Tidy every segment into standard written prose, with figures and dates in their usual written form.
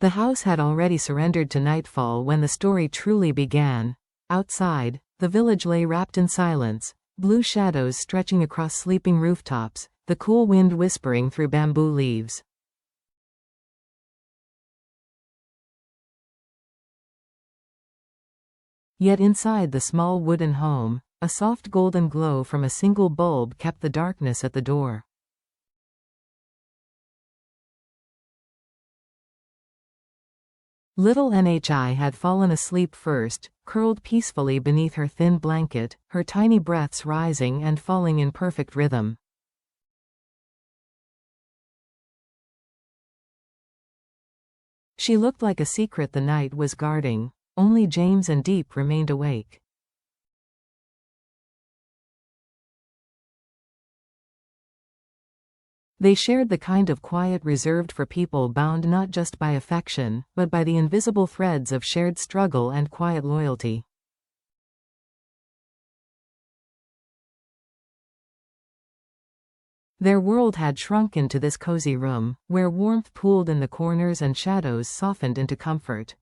The house had already surrendered to nightfall when the story truly began. Outside, the village lay wrapped in silence, blue shadows stretching across sleeping rooftops, the cool wind whispering through bamboo leaves. Yet inside the small wooden home, a soft golden glow from a single bulb kept the darkness at the door. Little Nhi had fallen asleep first, curled peacefully beneath her thin blanket, her tiny breaths rising and falling in perfect rhythm. She looked like a secret the night was guarding. Only James and Diep remained awake. They shared the kind of quiet reserved for people bound not just by affection, but by the invisible threads of shared struggle and quiet loyalty. Their world had shrunk into this cozy room, where warmth pooled in the corners and shadows softened into comfort.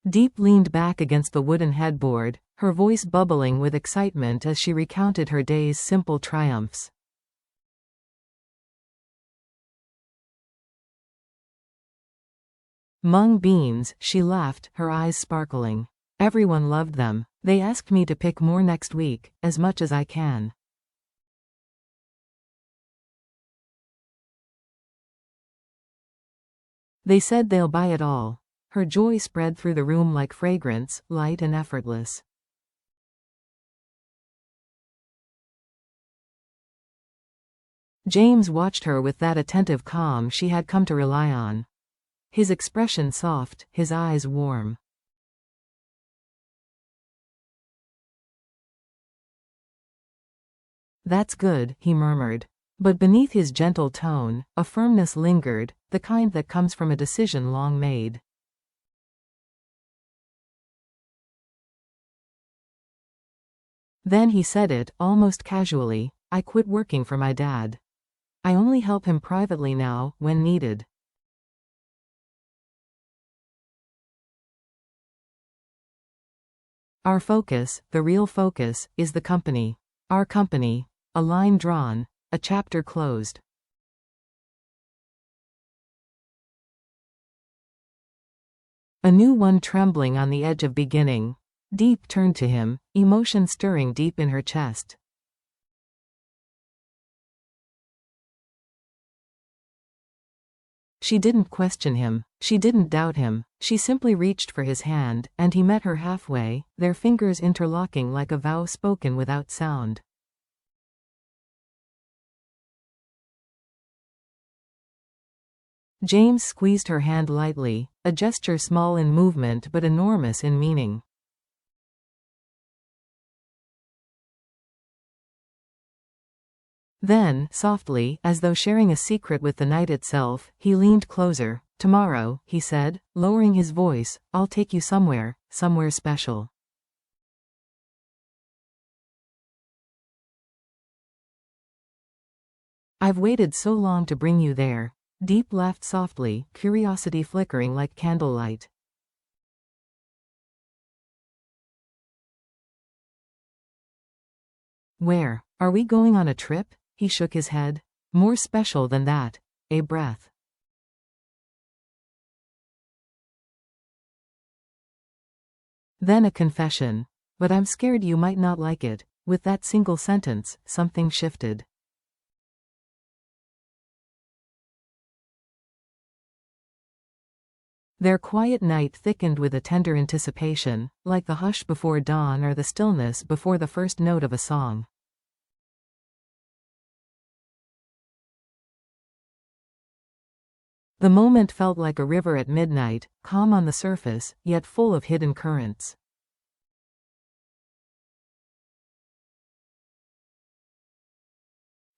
Diep leaned back against the wooden headboard, her voice bubbling with excitement as she recounted her day's simple triumphs. Mung beans, she laughed, her eyes sparkling. Everyone loved them. They asked me to pick more next week, as much as I can. They said they'll buy it all. Her joy spread through the room like fragrance, light and effortless. James watched her with that attentive calm she had come to rely on. His expression soft, his eyes warm. "That's good," he murmured. But beneath his gentle tone, a firmness lingered, the kind that comes from a decision long made. Then he said it, almost casually, "I quit working for my dad. I only help him privately now, when needed." "Our focus, the real focus, is the company. Our company." A line drawn. A chapter closed. A new one trembling on the edge of beginning. Diep turned to him, emotion stirring deep in her chest. She didn't question him. She didn't doubt him. She simply reached for his hand, and he met her halfway, their fingers interlocking like a vow spoken without sound. James squeezed her hand lightly, a gesture small in movement but enormous in meaning. Then, softly, as though sharing a secret with the night itself, he leaned closer. "Tomorrow," he said, lowering his voice, "I'll take you somewhere special." "I've waited so long to bring you there." Diep laughed softly, curiosity flickering like candlelight. "Where? Are we going on a trip?" He shook his head. "More special than that. A breath." Then a confession. "But I'm scared you might not like it." With that single sentence, something shifted. Their quiet night thickened with a tender anticipation, like the hush before dawn or the stillness before the first note of a song. The moment felt like a river at midnight, calm on the surface, yet full of hidden currents.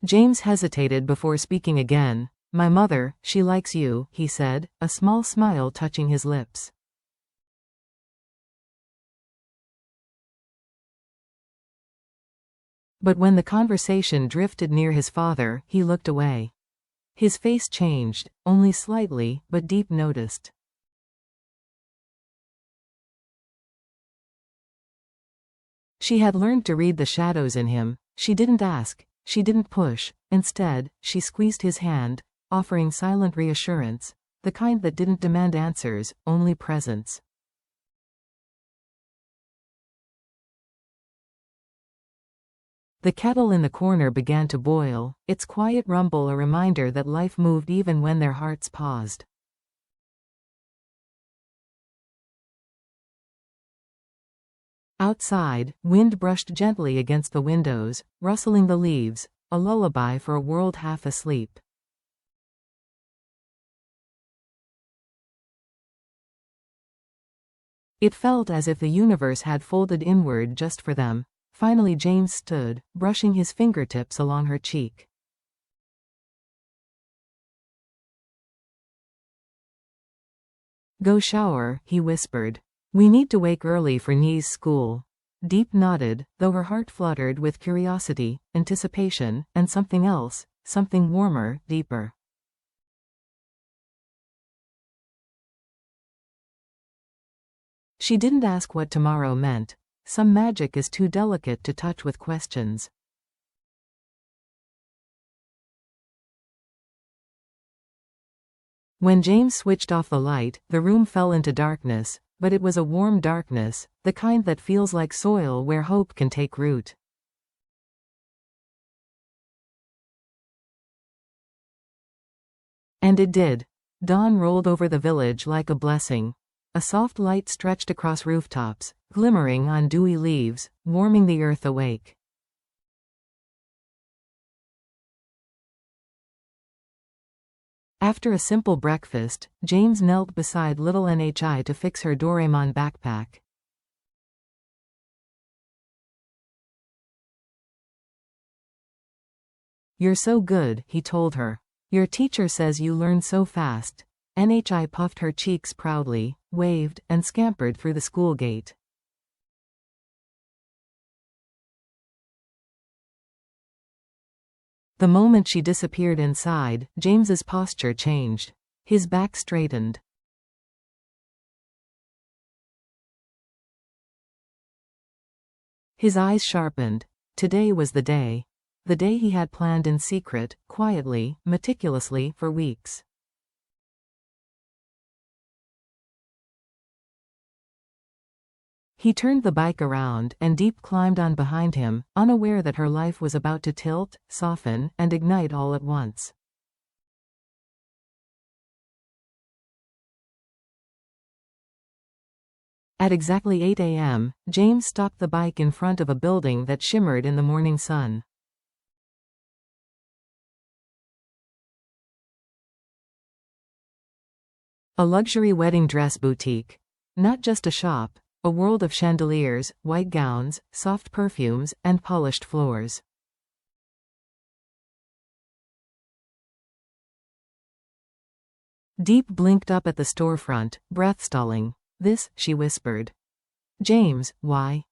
James hesitated before speaking again. "My mother, she likes you," he said, a small smile touching his lips. But when the conversation drifted near his father, he looked away. His face changed, only slightly, but Diep noticed. She had learned to read the shadows in him. She didn't ask, she didn't push. Instead, she squeezed his hand, offering silent reassurance, the kind that didn't demand answers, only presence. The kettle in the corner began to boil, its quiet rumble a reminder that life moved even when their hearts paused. Outside, wind brushed gently against the windows, rustling the leaves, a lullaby for a world half asleep. It felt as if the universe had folded inward just for them. Finally James stood, brushing his fingertips along her cheek. "Go shower," he whispered. "We need to wake early for Nee's school." Diep nodded, though her heart fluttered with curiosity, anticipation, and something else, something warmer, deeper. She didn't ask what tomorrow meant. Some magic is too delicate to touch with questions. When James switched off the light, the room fell into darkness, but it was a warm darkness, the kind that feels like soil where hope can take root. And it did. Dawn rolled over the village like a blessing. A soft light stretched across rooftops, glimmering on dewy leaves, warming the earth awake. After a simple breakfast, James knelt beside little Nhi to fix her Doraemon backpack. "You're so good," he told her. "Your teacher says you learn so fast." Nhi puffed her cheeks proudly, waved, and scampered through the school gate. The moment she disappeared inside, James's posture changed. His back straightened. His eyes sharpened. Today was the day. The day he had planned in secret, quietly, meticulously, for weeks. He turned the bike around, and Diep climbed on behind him, unaware that her life was about to tilt, soften, and ignite all at once. At exactly 8 a.m., James stopped the bike in front of a building that shimmered in the morning sun. A luxury wedding dress boutique. Not just a shop. A world of chandeliers, white gowns, soft perfumes, and polished floors. Diep blinked up at the storefront, breath stalling. "This," she whispered. "James, why?"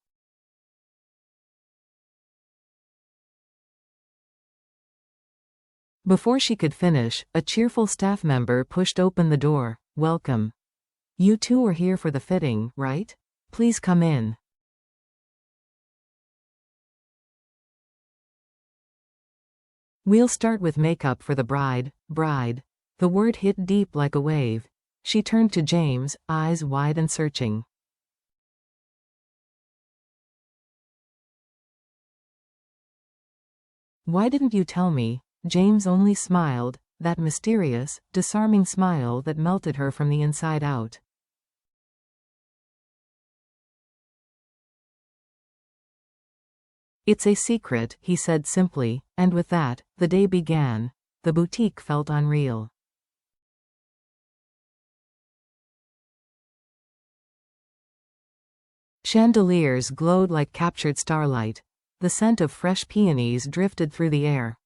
Before she could finish, a cheerful staff member pushed open the door. "Welcome. You two are here for the fitting, right? Please come in." "We'll start with makeup for the bride." Bride. The word hit Diep like a wave. She turned to James, eyes wide and searching. "Why didn't you tell me?" James only smiled, that mysterious, disarming smile that melted her from the inside out. "It's a secret," he said simply, and with that, the day began. The boutique felt unreal. Chandeliers glowed like captured starlight. The scent of fresh peonies drifted through the air.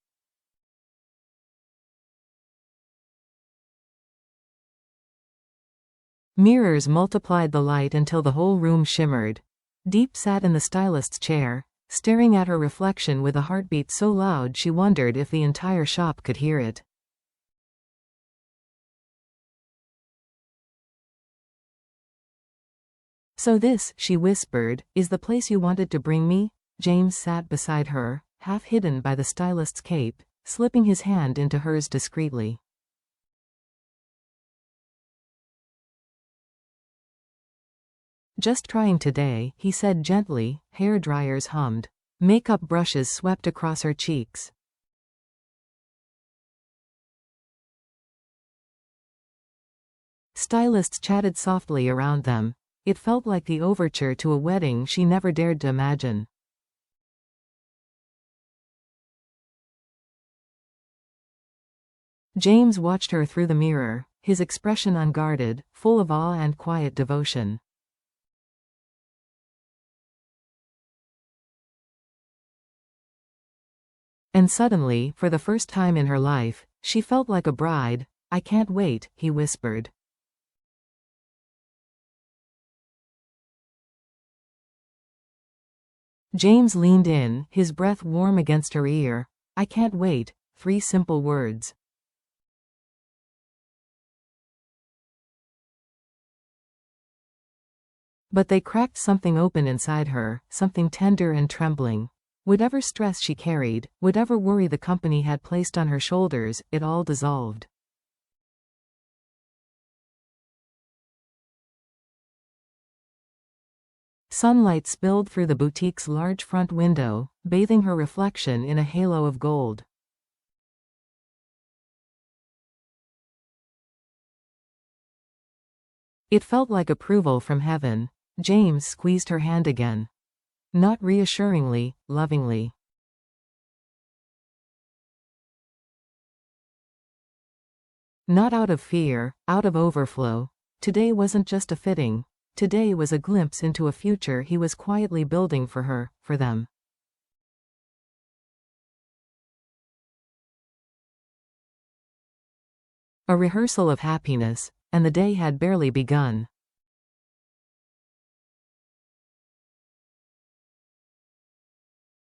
Mirrors multiplied the light until the whole room shimmered. Diep sat in the stylist's chair, staring at her reflection with a heartbeat so loud she wondered if the entire shop could hear it. "So this," she whispered, "is the place you wanted to bring me?" James sat beside her, half hidden by the stylist's cape, slipping his hand into hers discreetly. "Just trying today," he said gently. Hair dryers hummed. Makeup brushes swept across her cheeks. Stylists chatted softly around them. It felt like the overture to a wedding she never dared to imagine. James watched her through the mirror, his expression unguarded, full of awe and quiet devotion. And suddenly, for the first time in her life, she felt like a bride. "I can't wait," he whispered. James leaned in, his breath warm against her ear. "I can't wait," 3 simple words. But they cracked something open inside her, something tender and trembling. Whatever stress she carried, whatever worry the company had placed on her shoulders, it all dissolved. Sunlight spilled through the boutique's large front window, bathing her reflection in a halo of gold. It felt like approval from heaven. James squeezed her hand again. Not reassuringly, lovingly. Not out of fear, out of overflow. Today wasn't just a fitting. Today was a glimpse into a future he was quietly building for her, for them. A rehearsal of happiness, and the day had barely begun.